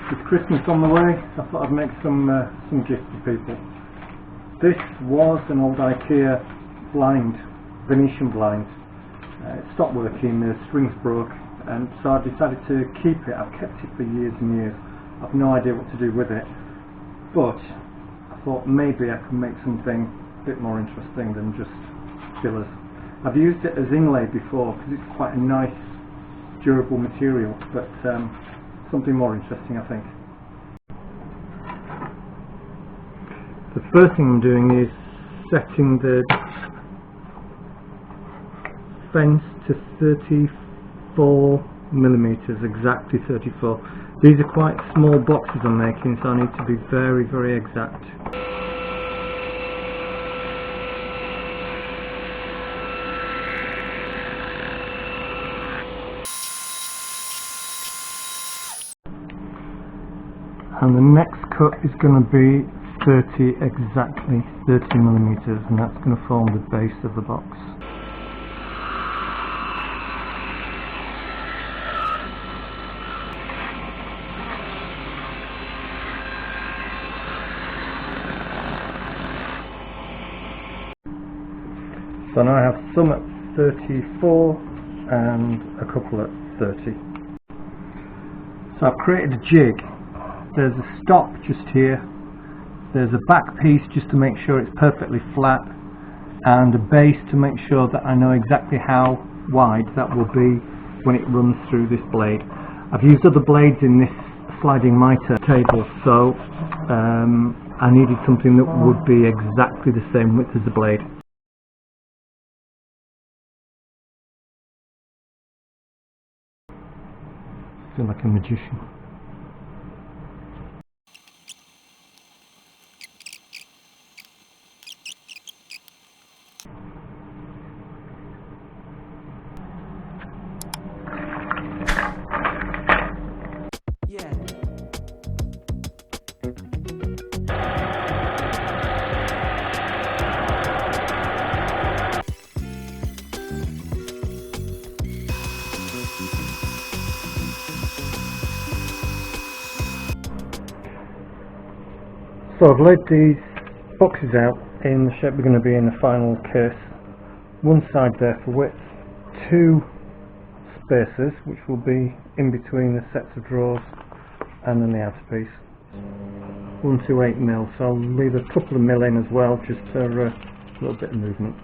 With Christmas on the way, I thought I'd make some gifts for people. This was an old IKEA blind, Venetian blind. It stopped working, the strings broke, and so I decided to keep it. I've kept it for years and years. I've no idea what to do with it, but I thought maybe I could make something a bit more interesting than just fillers. I've used it as inlay before because it's quite a nice, durable material, but something more interesting, I think. The first thing I'm doing is setting the fence to 34mm, exactly 34. These are quite small boxes I'm making, so I need to be very, very exact. And the next cut is going to be 30, exactly 30mm, and that's going to form the base of the box. So now I have some at 34 and a couple at 30. So I've created a jig. There's a stop just here, there's a back piece just to make sure it's perfectly flat, and a base to make sure that I know exactly how wide that will be when it runs through this blade. I've used other blades in this sliding mitre table, so I needed something that would be exactly the same width as the blade. I feel like a magician. So I've laid these boxes out in the shape they're going to be in the final case. One side there for width, two spacers which will be in between the sets of drawers, and then the outer piece. 128mm, so I'll leave a couple of mil in as well, just for a little bit of movement.